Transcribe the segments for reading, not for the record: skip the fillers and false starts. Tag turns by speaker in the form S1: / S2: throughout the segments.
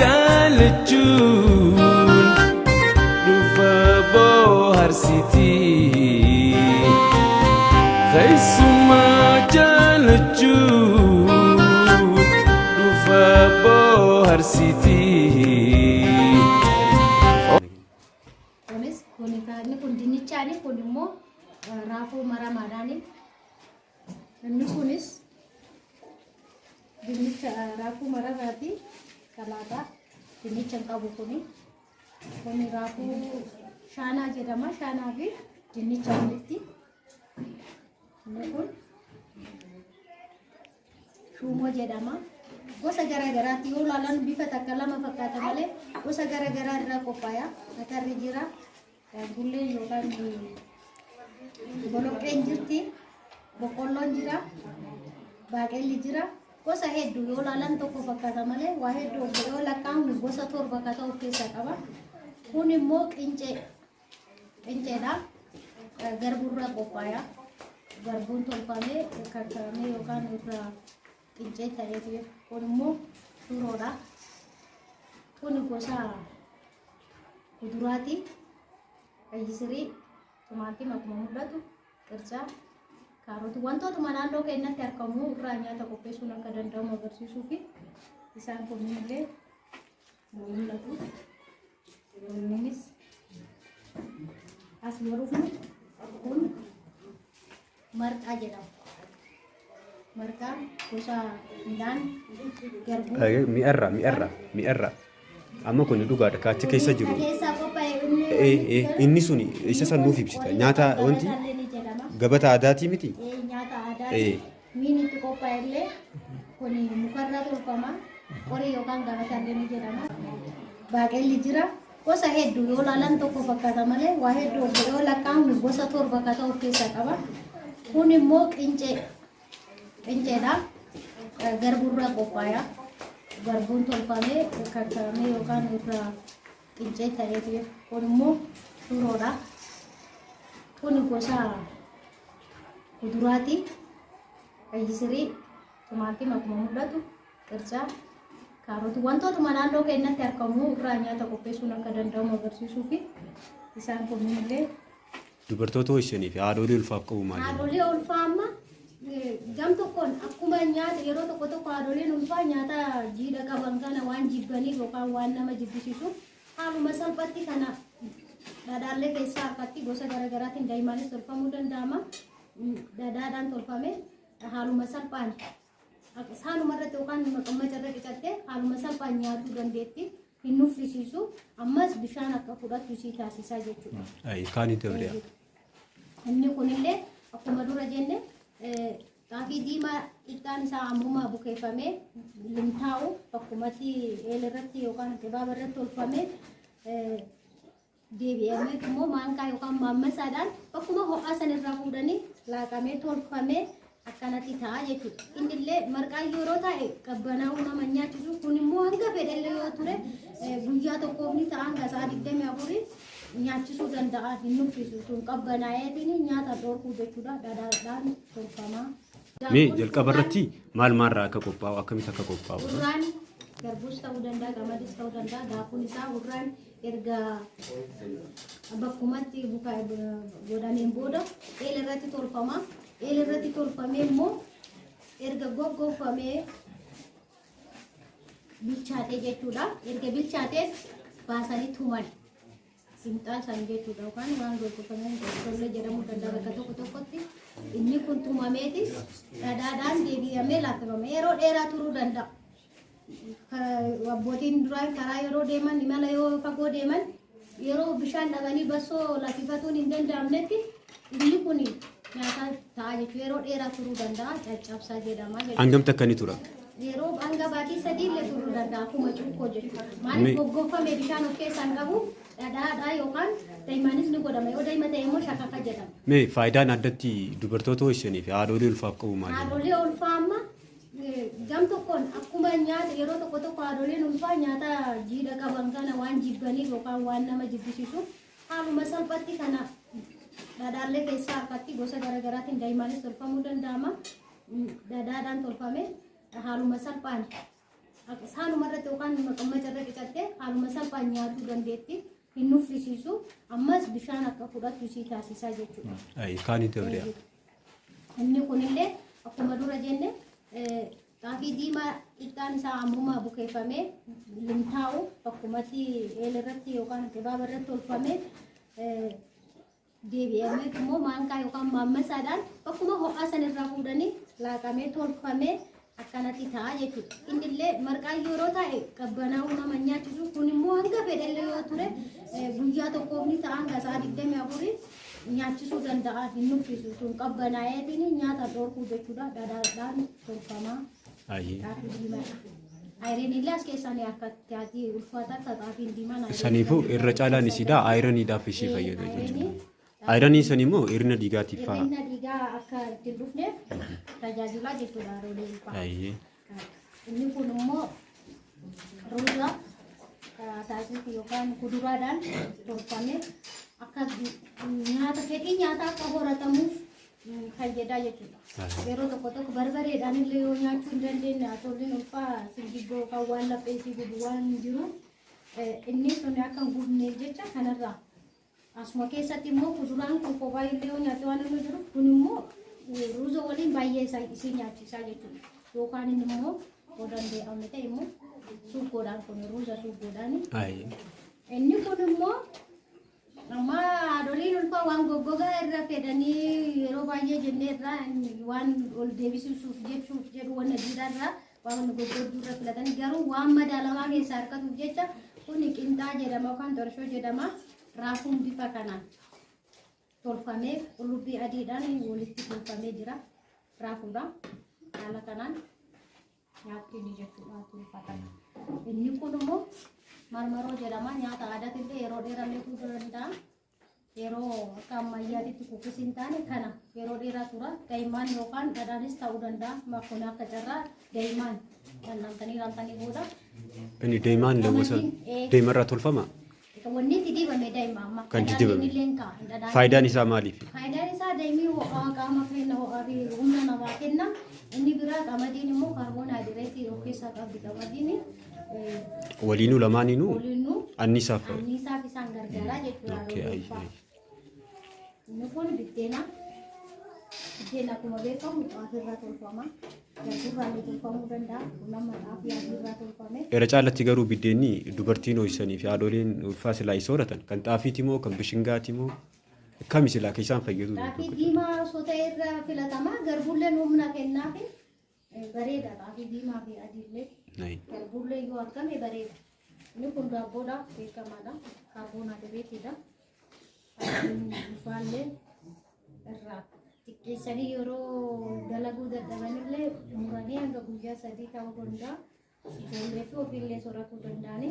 S1: jaalachun dhufa boharsiti keessuma jaalachun dhufa boharsiti.
S2: Ini kun dinnicha ni kun immoo raafuu maramaadhaani. Inni kunis dinnicha raafuu maramaati salaata dinnicha qabu kuni. Kun raafuu shaanaa jedhama. Shaanaa fi dinnicha walitti. Inni kun shumoo jedhama. Gosa garaagaraatti yoo ilaalan bifa takka lama fakkaata malee gosa garaagaraa irraa qophaaya. Matarri jira. Gullee yookaan boloqqeen jirti, boqqolloon jira, baaqelli jira. Gosa hedduu yoo ilaalan tokko fakkaata malee waa hedduu yoo lakkaa'amu gosa torba akka ta'u keessaa qaba. Kun immoo qinceedha. Garbuurraa qophaaya. Garbuun tolfamee karkaramee yookaan irraa qincee ta'ee kun immoo shuroodha. Kun gosa kuduraati. Ayisiri, timaatima akkuma mul'atu, qircaa, kaarootii wantootuma naannoo keenyatti argamu irraa nyaata qopheessuun akka danda'amu agarsiisuu fi isaan kunillee mul'atu. Innis as yeroo kun marqaa jedhama. Marqaan gosa midhaan garbuu.
S3: Mi'arra. Amma kun dhugaadha kaachi keessa jiru. Inni suni isa san nuuf ibsita. Nyaata wanti gabata aadaatii miti.
S2: Nyaata aadaati. Miin itti qophaa'ellee kun mukarraa tolfama. Qorii yookaan gabatallee ni jedhama. Baaqelli jira. Gosa hedduu yoo ilaalan tokko fakkaata malee waa hedduu yoo lakkaa'amu gosa torba akka ta'u keessaa qaba. Kun immoo qinceedha. Garbuurraa qophaaya. Garbuun tolfamee karkaramee yookaan irraa qincee ta'ee kun immoo shuroodha. Kun gosa kuduraati. Ayisirii, timaatima akkuma mul'atu, qircaa, kaarootii wantootuma naannoo keenyatti argamu irraa nyaata qopheessuun akka danda'amu agarsiisuu fi isaan kunillee
S3: dubartoota ishanii fi haadholii ulfaaf qabu maali?
S2: Haadholii ulfaa amma gam tokkoon akkuma nyaata yeroo tokko haadholiin ulfaa nyaata jiidha qaban kana waan jibbaniif yookaan waan nama jibbisiisuuf haaluma salphatti kana dhadhaallee keessaa harkatti gosa garaagaraatiin daa'immanis tolfamuu danda'ama. Dhadhaadhaan tolfame haaluma salphaan haaluma irratti yookaan maqammacha irra qicattee haaluma salphaan nyaatuu dandeetti. Hin nuffisiisu ammas bishaan akka fudhattu isii taasisaa jechuudha.
S3: Kaanii ta'udha.
S2: Inni kunillee akkuma dura jenne xaafii diimaa ixaan isaa ammumaa bukeeffamee limtaa'u bakkumatti eelirratti yookaan dibaaba irratti tolfamee deebi'amee immoo maankaa yookaan maammasaadhaan bakkuma ho'aa sanirraa fuudhanii laaqamee tolfamee akkanatti ta'a jechuudha. Innillee marqaan yeroo taa'e qabbanaa'uu nama nyaachisu kun immoo hanga fedhallee yoo ture guyyaa tokkoof ni ta'a hanga sa'a 24 nyaachisuu danda'a hin nuffisu sun qabbanaa'eetiin nyaata dhoorkuu jechuudha. Dhadhaadhaan tolfamaa.
S3: Mee jalqaba irratti maalirraa akka qophaa'u akkamitti akka qophaa'u?
S2: Urraan garbuus ta'uu danda'a qamadis ta'uu danda'a daakuun isaa urraan erga bakkumatti godhameen booda eelirratti tolfama. Eelirratti tolfamee immoo erga goggoofamee bilchaatee jechuudha. Erga bilchaatee baasanii tuman. Simxaa san jechuudha yookaan waan goggoofamee tollee jedhamuu danda'a bakka tokkotti. Inni kun tumameetis dhadhaadhaan deebi'amee laattifama. Yeroo dheeraa turuu danda'a. Abbootiin duraan karaa yeroo deeman imala yoo fagoo deeman yeroo bishaan dhabanii bassoo laffifatuun hin danda'amnetti inni kun nyaata ta'a jechuudha. Yeroo dheeraa turuu danda'a. Caccabsaa jedhama.
S3: Hangamta akkanii tura?
S2: Yeroo hanga baatii 3 illee turuu danda'a. Akkuma cuukkoo jechuudha. Maaliif goggoofamee bishaan of keessaa qabu dhadhaadhaa yookaan daa'immanis ni godhama. Yoo daa'ima ta'e immoo shakaka jedhama.
S3: Mee faayidaan addatti dubartoota ishanii fi haadholii ulfaaf qabu maali?
S2: Haadholii ulfaa amma gam tokkoon akkuma nyaata yeroo tokko haadholiin ulfaa nyaata jiidha qaban kana waan jibbaniif yookaan waan nama jibbisiisuuf haaluma salphatti kana dhadhaallee keessaa harkatti gosa garaagaraatiin daa'immanis tolfamuu danda'ama. Dhadhaadhaan tolfame haaluma salphaan saanuma irratti yookaan maqammacha irra qicattee haaluma salphaan nyaatuu dandeetti. Hin nuffisiisu ammas bishaan akka fudhattu isii taasisaa jechuudha.
S3: Kaanii ta'udha.
S2: Inni kunillee akkuma dura jenne xaafii diimaa qixxaan isaa ammumaa bukeeffamee limtaa'u bakkumatti eelirratti yookaan dibaaba irratti tolfamee deebi'amee immoo maankaa yookaan maammasaadhaan bakkuma ho'aa sanirraa fuudhanii laaqamee tolfamee akkanatti ta'a jechuudha. Innillee marqaan yeroo taa'e qabbanaa'uu nama nyaachisu kun immoo hanga fedhallee yoo ture guyyaa tokkoof ni ta'a hanga sa'a 24 nyaachisuu danda'a. Hin nuffisu sun qabbanaa'eetiin nyaata dhoorkuu jechuudha. Dhadhaadhaan tolfamaa. Xaafii diimaadha. Ayireen illee as keessanii akka taatee ulfaataa xaafiin diimaan.
S3: Saniifuu irra caalaan isiidhaa ayiraniidhaaf ishee fayyada jechuudha. Ayiranii san immoo hir'ina dhiigaatiif fa'a.
S2: Hir'ina dhiigaa akka ittiin dhufneef tajaajilaa jechuudha haadholee ulfaa. Inni kun immoo ruuza taasisuu yookaan kuduraadhaan tolfamee akka nyaata fedhii nyaataa akka horatamuuf fayyadaa jechuudha. Yeroo tokko tokko barbareedhaan illee yoo nyaachuu hin dandeenye haadholiin ulfaa singiggoo yookaan waan lapheetii gubu waan jiru inni sun akka hin gubneef jecha kanarraa. Asuma keessatti immoo kuduraan kun kophaa illee yoo nyaate waan inni jiru kun immoo ruuza waliin baay'ee isii nyaachisaa jechuudha. Yookaan inni immoo yoo danda'ame ta'e immoo suuqoodhaan kun ruuza suuqoodhaan. Inni kun immoo amma haadholiin ulfaa waan goggogaa irra fedhanii yeroo baay'ee jennee irraa waan ol deebisuuf jechuuf jedhu waan adiidhaa irraa waan goggogduu irra filatanii garuu waan madaalamaa keessaa harkatuuf jecha kun qinxaa jedhama yookaan torshoo jedhama. Raafuun bifa kanaan tolfamee qullubbii adiidhaan walitti tolfamee jira. Raafuudha. Haala kanaan nyaattiin jechuudha tolfatan. Inni kun immoo marmaroo jedhama. Nyaata aadaatillee yeroo dheeraa turuu danda'a. Yeroo akka ammayyaatitti kukkis hin taane kana yeroo dheeraa tura. Daa'imaan yookaan dhadhaanis ta'uu danda'a. Makkoon akka carraa daa'imaan laaltanii booda.
S3: Inni daa'imaan lawwasa daa'imarraa tolfama?
S2: Wanni itti dibame daa'ima amma.
S3: Kan itti dibame. Faayidaan isaa maaliif?
S2: Faayidaan isaa daa'imni ho'aa qaama kenna ho'aa fi humna namaa kenna. Inni biraa qamadiin immoo kaarboohaayidireetii of keessaa qabdi qamadiin.
S3: Waliinuu lamaaniinuu anniisaaf
S2: isaan gargaaraa jechuudha. Inni kun biddeena. Biddeena akkuma beekamu xaafirraa tolfama. Garbirraallee tolfamuu danda'a. Nama xaafii adiirraa tolfame.
S3: Irra caalatti garuu biddeenni dubartiin ho'isanii fi haadholiin ulfaa silaa sooratan kan xaafiiti moo kan bishingaati moo akkami silaa keessaan fayyadu?
S2: Xaafii diimaa osoo ta'e irra filatama. Garbulleen humna kennaa fi bareeda. Xaafii diimaa fi adiillee. Garbullee yoo argame bareeda. Inni kun daabboodha beekamaadha. Kaarboohaayidireetiidha. Ulfaallee irraa xiqqeessanii yeroo dalaguu dadhabanillee muranii hanga guyyaa 3 ta'uu danda'a. Ijoollee fi ofiillee sooratuu danda'ani.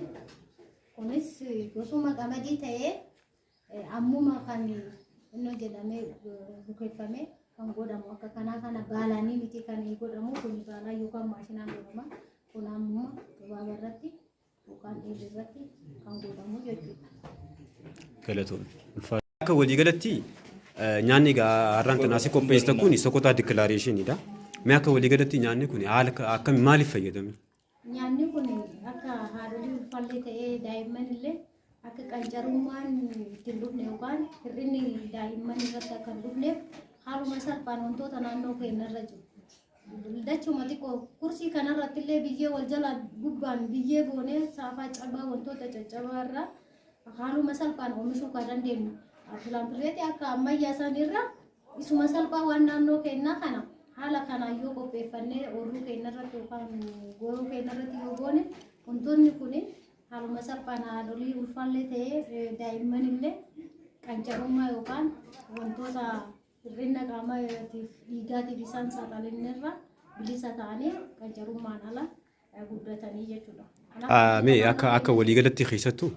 S2: Kunis gosuma qamadii ta'ee ammuma kan inni jedhamee bukeeffamee kan godhamu akka kanaa kana baalaanii miti kan godhamu kun baalaa yookaan maashinaan godhama. Kun ammuma gabaaba irratti yookaan dheedhii irratti kan godhamu jechuudha.
S3: Galatoon akka waliigalatti nyaanni har'aan kan asii qopheessitan kun sokotaa diklaareeshiniidha. Mee akka waliigalatti nyaanni kun haala akkam maaliif fayyadame?
S2: Nyaanni kun akka haadholii ulfaallee ta'ee daa'imman illee akka qancarummaan ittiin dhufne yookaan hir'inni daa'imman irratti akka hin dhufneef haaluma salphaan wantoota naannoo keenyarra jiru. Dachuma xiqqoo kursii kanarratti illee biyyee wal jala gubbaan biyyee boonee saafaa cabaa wantoota caccabaa irraa haaluma salphaan oomishuu kan dandeenyu. Filaantireetii akka ammayyaa sanirra isuma salphaa waan naannoo keenyaa kana haala kanaan yoo qopheeffannee ooluu keenyarratti yookaan goruu keenyarratti yoo goone wantoonni kun haaluma salphaan haadholii ulfaallee ta'ee daa'imman illee qancarummaa yookaan wantoota hir'ina qaamaatiif dhiigaatiif isaan saaxilanirra bilisa ta'anii qancarummaan ala guddatanii jechuudha.
S3: Mee akka waliigalatti keessattuu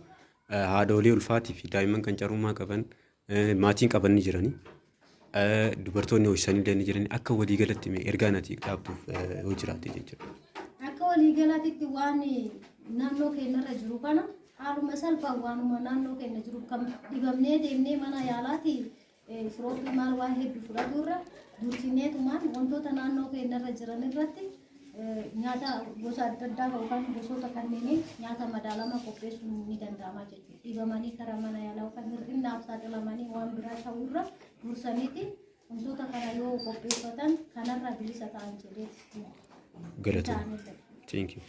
S3: haadholii ulfaatii fi daa'imman qancarummaa qaban maatiin qaban ni jiranii. Dubartoonni ho'isanii illee ni jiranii. Akka waliigalatti mee ergaa nati dhaabduuf yoo jiraate jechuudha.
S2: Akka waliigalaatti waan naannoo keenyarra jiru kana haaluma salphaan waanuma naannoo keenya jiru kan dhibamnee deemnee mana yaalaatti firooppii maal waan hedduu fudhaturra dursineetumaan wantoota naannoo keenyarra jiran irratti nyaata gosa adda addaa yookaan gosoota kanneen nyaata madaalama qopheessuun ni danda'ama jechuudha. Dhibamanii karaa mana yaalaa yookaan hir'inaaf saaxilamanii waan biraa ta'uu irra dursaniiti wantoota kana yoo qopheeffatan kanarraa bilisa ta'an jedhee.
S3: Galatoomna. Thank you.